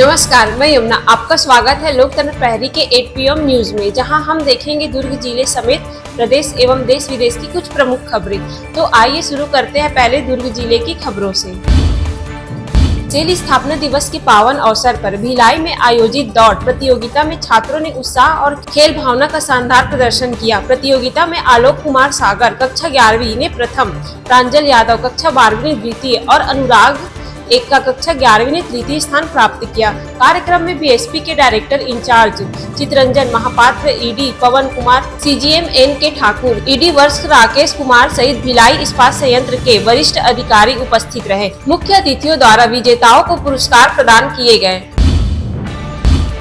नमस्कार, मैं यमुना। आपका स्वागत है लोकतंत्र प्रहरी के 8 PM न्यूज में, जहां हम देखेंगे दुर्ग जिले समेत प्रदेश एवं देश विदेश की कुछ प्रमुख खबरें। तो आइए शुरू करते हैं पहले दुर्ग जिले की खबरों से। सेल स्थापना दिवस के पावन अवसर पर भिलाई में आयोजित दौड़ प्रतियोगिता में छात्रों ने उत्साह और खेल भावना का शानदार प्रदर्शन किया। प्रतियोगिता में आलोक कुमार सागर कक्षा 11वीं ने प्रथम, प्रांजल यादव कक्षा 12वीं ने द्वितीय और अनुराग एक का कक्षा 11वीं ने तृतीय स्थान प्राप्त किया। कार्यक्रम में बीएसपी के director incharge Chittaranjan Mahapatra, ED Pawan Kumar, CGM NK Thakur, ED वर्ष राकेश कुमार सहित भिलाई इस्पात संयंत्र के वरिष्ठ अधिकारी उपस्थित रहे। मुख्य अतिथियों द्वारा विजेताओं को पुरस्कार प्रदान किए गए।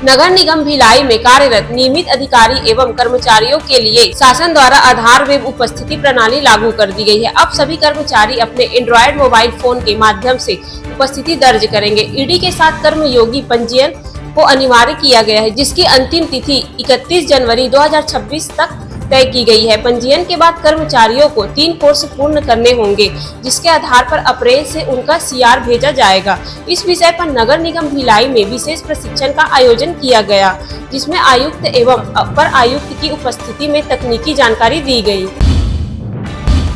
नगर निगम भिलाई में कार्यरत नियमित अधिकारी एवं कर्मचारियों के लिए शासन द्वारा आधार वेब उपस्थिति प्रणाली लागू कर दी गई है। अब सभी कर्मचारी अपने एंड्रॉयड मोबाइल फोन के माध्यम से उपस्थिति दर्ज करेंगे। ईडी के साथ कर्मयोगी पंजीयन को अनिवार्य किया गया है, जिसकी अंतिम तिथि 31 जनवरी 2026 तक तय की गई है। पंजीयन के बाद कर्मचारियों को 3 कोर्स पूर्ण करने होंगे, जिसके आधार पर अप्रैल से उनका CR भेजा जाएगा। इस विषय पर नगर निगम भिलाई में विशेष प्रशिक्षण का आयोजन किया गया, जिसमें आयुक्त एवं अपर आयुक्त की उपस्थिति में तकनीकी जानकारी दी गई।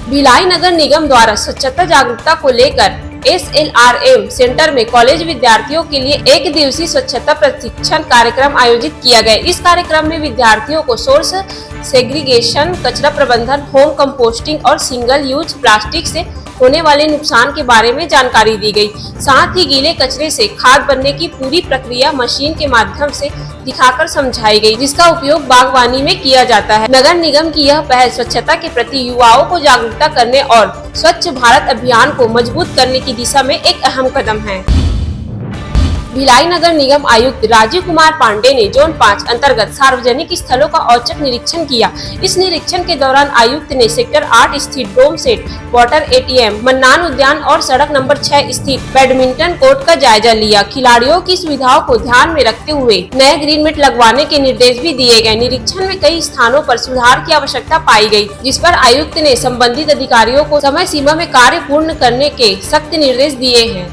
भिलाई नगर निगम द्वारा स्वच्छता जागरूकता को लेकर SLRM सेंटर में कॉलेज विद्यार्थियों के लिए 1 दिवसीय स्वच्छता प्रशिक्षण कार्यक्रम आयोजित किया गया। इस कार्यक्रम में विद्यार्थियों को सोर्स सेग्रीगेशन, कचरा प्रबंधन, होम कंपोस्टिंग और सिंगल यूज प्लास्टिक से होने वाले नुकसान के बारे में जानकारी दी गई। साथ ही गीले कचरे से खाद बनने की पूरी प्रक्रिया मशीन के माध्यम से दिखाकर समझाई गई, जिसका उपयोग बागवानी में किया जाता है। नगर निगम की यह पहल स्वच्छता के प्रति युवाओं को जागरूकता करने और स्वच्छ भारत अभियान को मजबूत करने की दिशा में एक अहम कदम है। भिलाई नगर निगम आयुक्त राजीव कुमार पांडे ने जोन 5 अंतर्गत सार्वजनिक स्थलों का औचक निरीक्षण किया। इस निरीक्षण के दौरान आयुक्त ने सेक्टर 8 स्थित डोम सेट, वाटर ATM, मन्नान उद्यान और सड़क नंबर 6 स्थित बैडमिंटन कोर्ट का जायजा लिया। खिलाड़ियों की सुविधाओं को ध्यान में रखते हुए नए ग्रीन नेट लगवाने के निर्देश भी दिए गए। निरीक्षण में कई स्थानों पर सुधार की आवश्यकता पाई गई, जिस पर आयुक्त ने संबंधित अधिकारियों को समय सीमा में कार्य पूर्ण करने के सख्त निर्देश दिए हैं।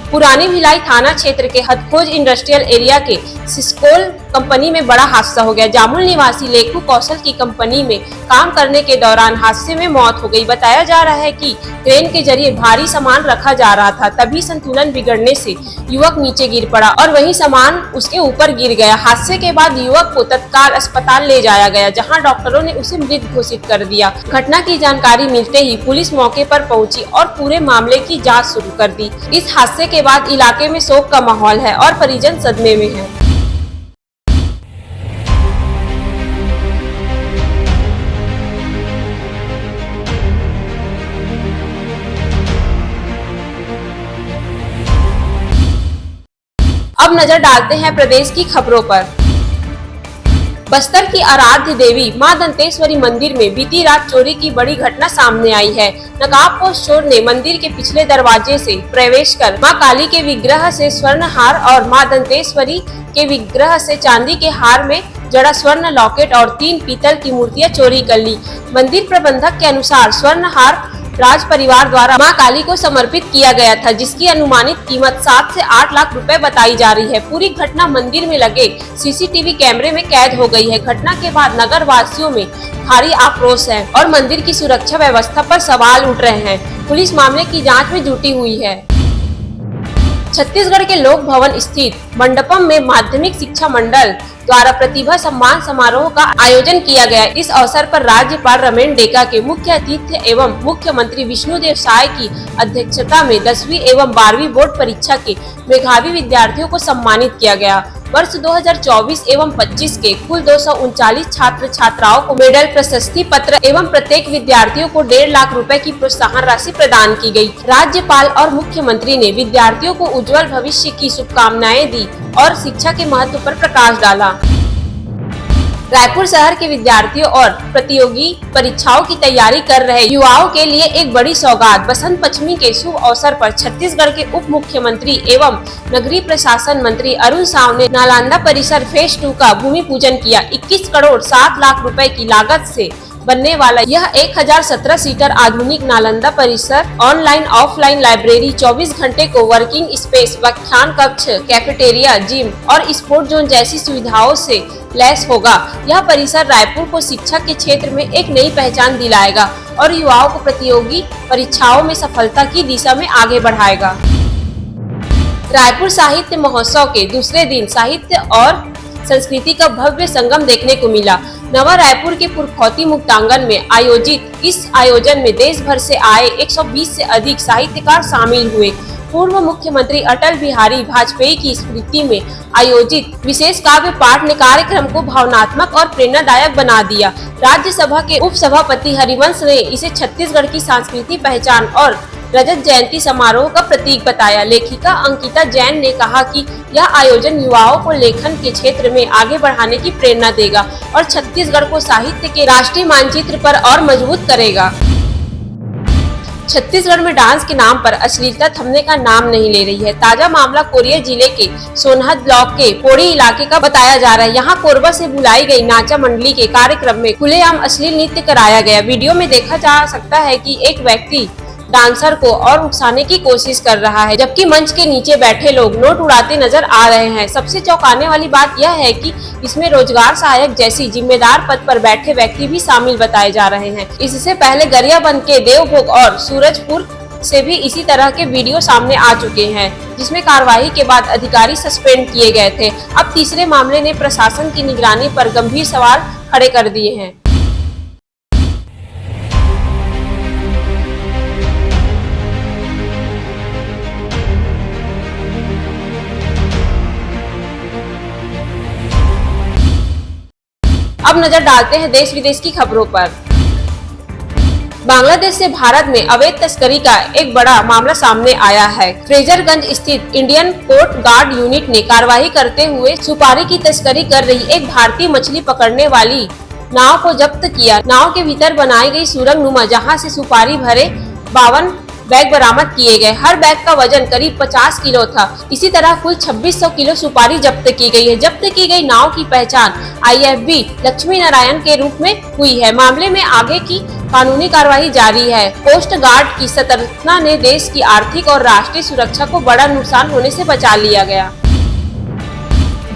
पुरानी भिलाई थाना क्षेत्र के हथखोज इंडस्ट्रियल एरिया के सिस्कोल कंपनी में बड़ा हादसा हो गया। जामुल निवासी लेखू कौशल की कंपनी में काम करने के दौरान हादसे में मौत हो गई। बताया जा रहा है कि क्रेन के जरिए भारी सामान रखा जा रहा था, तभी संतुलन बिगड़ने से युवक नीचे गिर पड़ा और वही सामान उसके ऊपर गिर गया। हादसे के बाद युवक को तत्काल अस्पताल ले जाया गया, जहां डॉक्टरों ने उसे मृत घोषित कर दिया। घटना की जानकारी मिलते ही पुलिस मौके पर पहुंची और पूरे मामले की जाँच शुरू कर दी। इस हादसे के बाद इलाके में शोक का माहौल है और परिजन सदमे में है। अब नजर डालते हैं प्रदेश की खबरों पर। बस्तर की आराध्य देवी मां दंतेश्वरी मंदिर में बीती रात चोरी की बड़ी घटना सामने आई है। नकाबपोश चोर ने मंदिर के पिछले दरवाजे से प्रवेश कर मां काली के विग्रह से स्वर्ण हार और मां दंतेश्वरी के विग्रह से चांदी के हार में जड़ा स्वर्ण लॉकेट और 3 पीतल की मूर्तियां चोरी कर ली। मंदिर प्रबंधक के अनुसार स्वर्ण हार राज परिवार द्वारा मां काली को समर्पित किया गया था, जिसकी अनुमानित कीमत 7 से 8 लाख रुपए बताई जा रही है। पूरी घटना मंदिर में लगे CCTV कैमरे में कैद हो गई है। घटना के बाद नगर वासियों में भारी आक्रोश है और मंदिर की सुरक्षा व्यवस्था पर सवाल उठ रहे हैं। पुलिस मामले की जांच में जुटी हुई है। छत्तीसगढ़ के लोक भवन स्थित मंडपम में माध्यमिक शिक्षा मंडल द्वारा प्रतिभा सम्मान समारोह का आयोजन किया गया। इस अवसर पर राज्यपाल रमेन डेका के मुख्य अतिथि एवं मुख्यमंत्री विष्णुदेव साय की अध्यक्षता में 10वीं एवं 12वीं बोर्ड परीक्षा के मेधावी विद्यार्थियों को सम्मानित किया गया। वर्ष 2024 एवं 25 के कुल 239 छात्र छात्राओं को मेडल, प्रशस्ति पत्र एवं प्रत्येक विद्यार्थियों को 1.5 लाख रुपए की प्रोत्साहन राशि प्रदान की गई। राज्यपाल और मुख्यमंत्री ने विद्यार्थियों को उज्जवल भविष्य की शुभकामनाएं दी और शिक्षा के महत्व पर प्रकाश डाला। रायपुर शहर के विद्यार्थियों और प्रतियोगी परीक्षाओं की तैयारी कर रहे युवाओं के लिए एक बड़ी सौगात। बसंत पंचमी के शुभ अवसर पर छत्तीसगढ़ के उप मुख्यमंत्री एवं नगरीय प्रशासन मंत्री अरुण साव ने नालंदा परिसर फेज 2 का भूमि पूजन किया। 21 करोड़ 7 लाख रुपए की लागत से बनने वाला यह 1017 सीटर आधुनिक नालंदा परिसर ऑनलाइन ऑफलाइन लाइब्रेरी, 24 घंटे को वर्किंग स्पेस, व्याख्यान कक्ष, कैफेटेरिया, जिम और स्पोर्ट जोन जैसी सुविधाओं से लैस होगा। यह परिसर रायपुर को शिक्षा के क्षेत्र में एक नई पहचान दिलाएगा और युवाओं को प्रतियोगी परीक्षाओं में सफलता की दिशा में आगे बढ़ाएगा। रायपुर साहित्य महोत्सव के दूसरे दिन साहित्य और संस्कृति का भव्य संगम देखने को मिला। नवा रायपुर के पुरखौती मुक्तांगन में आयोजित इस आयोजन में देश भर से आए 120 से अधिक साहित्यकार शामिल हुए। पूर्व मुख्यमंत्री अटल बिहारी वाजपेयी की स्मृति में आयोजित विशेष काव्य पाठ ने कार्यक्रम को भावनात्मक और प्रेरणादायक बना दिया। राज्यसभा के उपसभापति हरिवंश ने इसे छत्तीसगढ़ की सांस्कृतिक पहचान और रजत जयंती समारोह का प्रतीक बताया। लेखिका अंकिता जैन ने कहा कि यह आयोजन युवाओं को लेखन के क्षेत्र में आगे बढ़ाने की प्रेरणा देगा और छत्तीसगढ़ को साहित्य के राष्ट्रीय मानचित्र पर और मजबूत करेगा। छत्तीसगढ़ में डांस के नाम पर अश्लीलता थमने का नाम नहीं ले रही है। ताजा मामला कोरिया जिले के सोनहत ब्लॉक के पोड़ी इलाके का बताया जा रहा है। यहाँ कोरबा से बुलाई गई नाचा मंडली के कार्यक्रम में खुलेआम अश्लील नृत्य कराया गया। वीडियो में देखा जा सकता है कि एक व्यक्ति डांसर को और उकसाने की कोशिश कर रहा है, जबकि मंच के नीचे बैठे लोग नोट उड़ाते नजर आ रहे हैं। सबसे चौंकाने वाली बात यह है कि इसमें रोजगार सहायक जैसी जिम्मेदार पद पर बैठे व्यक्ति भी शामिल बताए जा रहे हैं। इससे पहले गरियाबंद के देवभोग और सूरजपुर से भी इसी तरह के वीडियो सामने आ चुके हैं, जिसमें कार्रवाई के बाद अधिकारी सस्पेंड किए गए थे। अब तीसरे मामले ने प्रशासन की निगरानी पर गंभीर सवाल खड़े कर दिए हैं। अब नजर डालते हैं देश विदेश की खबरों पर। बांग्लादेश से भारत में अवैध तस्करी का एक बड़ा मामला सामने आया है। फ्रेजरगंज स्थित इंडियन कोस्ट गार्ड यूनिट ने कार्रवाई करते हुए सुपारी की तस्करी कर रही एक भारतीय मछली पकड़ने वाली नाव को जब्त किया। नाव के भीतर बनाई गई सुरंग नुमा जहां से सुपारी भरे 52 बैग बरामद किए गए। हर बैग का वजन करीब 50 किलो था। इसी तरह कुल 2600 किलो सुपारी जब्त की गई है। जब्त की गई नाव की पहचान IFB लक्ष्मी नारायण के रूप में हुई है। मामले में आगे की कानूनी कार्रवाई जारी है। कोस्ट गार्ड की सतर्कता ने देश की आर्थिक और राष्ट्रीय सुरक्षा को बड़ा नुकसान होने से बचा लिया गया।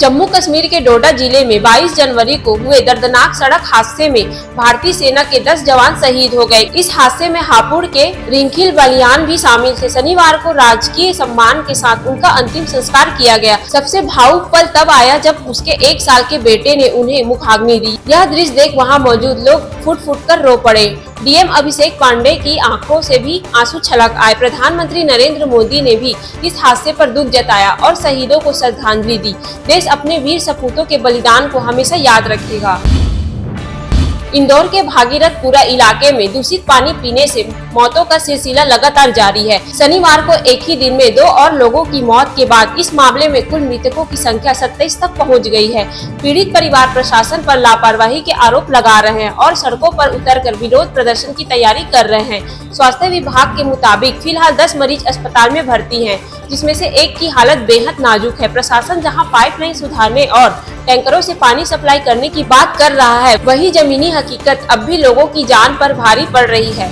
जम्मू कश्मीर के डोडा जिले में 22 जनवरी को हुए दर्दनाक सड़क हादसे में भारतीय सेना के 10 जवान शहीद हो गए। इस हादसे में हापुड़ के रिंखिल बलियान भी शामिल थे। शनिवार को राजकीय सम्मान के साथ उनका अंतिम संस्कार किया गया। सबसे भावुक पल तब आया जब उसके 1 साल के बेटे ने उन्हें मुखाग्नि दी। यह दृश्य देख वहां मौजूद लोग फुट कर रो पड़े। डीएम अभिषेक पांडे की आंखों से भी आंसू छलक आए। प्रधानमंत्री नरेंद्र मोदी ने भी इस हादसे पर दुख जताया और शहीदों को श्रद्धांजलि दी। देश अपने वीर सपूतों के बलिदान को हमेशा याद रखेगा। इंदौर के भागीरथपुरा इलाके में दूषित पानी पीने से मौतों का सिलसिला लगातार जारी है। शनिवार को एक ही दिन में 2 और लोगों की मौत के बाद इस मामले में कुल मृतकों की संख्या 27 तक पहुंच गई है। पीड़ित परिवार प्रशासन पर लापरवाही के आरोप लगा रहे हैं और सड़कों पर उतरकर विरोध प्रदर्शन की तैयारी कर रहे हैं। स्वास्थ्य विभाग के मुताबिक फिलहाल 10 मरीज अस्पताल में भर्ती हैं, जिसमें से एक की हालत बेहद नाजुक है। प्रशासन जहां पाइपलाइन सुधारने और टैंकरों से पानी सप्लाई करने की बात कर रहा है, वहीं जमीनी हकीकत अब भी लोगों की जान पर भारी पड़ रही है।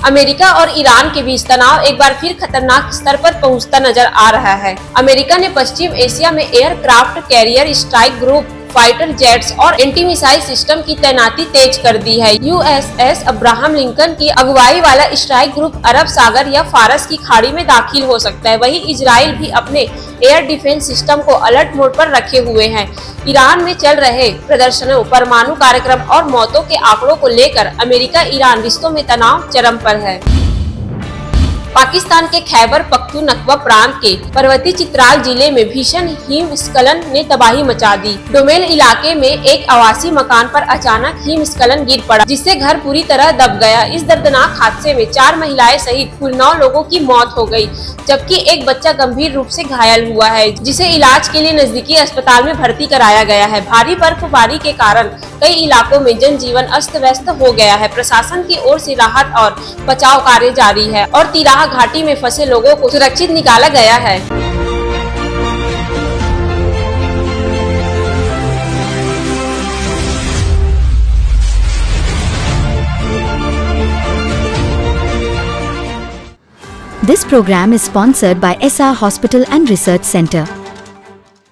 अमेरिका और ईरान के बीच तनाव एक बार फिर खतरनाक स्तर पर पहुंचता नजर आ रहा है। अमेरिका ने पश्चिम एशिया में aircraft carrier strike group, fighter jets और एंटी मिसाइल सिस्टम की तैनाती तेज कर दी है। USS अब्राहम लिंकन की अगुवाई वाला स्ट्राइक ग्रुप अरब सागर या फारस की खाड़ी में दाखिल हो सकता है। वहीं इजराइल भी अपने एयर डिफेंस सिस्टम को अलर्ट मोड पर रखे हुए हैं। ईरान में चल रहे प्रदर्शनों, परमाणु कार्यक्रम और मौतों के आंकड़ों को लेकर अमेरिका ईरान रिश्तों में तनाव चरम पर है। पाकिस्तान के खैबर पख्तूनख्वा प्रांत के पर्वतीय चित्राल जिले में भीषण हिमस्खलन ने तबाही मचा दी। डोमेल इलाके में एक आवासीय मकान पर अचानक हिमस्खलन गिर पड़ा, जिससे घर पूरी तरह दब गया। इस दर्दनाक हादसे में 4 महिलाएं सहित कुल 9 लोगों की मौत हो गई, जबकि एक बच्चा गंभीर रूप से घायल हुआ है, जिसे इलाज के लिए नजदीकी अस्पताल में भर्ती कराया गया है। भारी बर्फबारी के कारण कई इलाकों में जनजीवन अस्त व्यस्त हो गया है। प्रशासन की ओर से राहत और बचाव कार्य जारी है और तिराहा घाटी में फंसे लोगों को सुरक्षित निकाला गया है। This program is sponsored by SR Hospital and Research Center.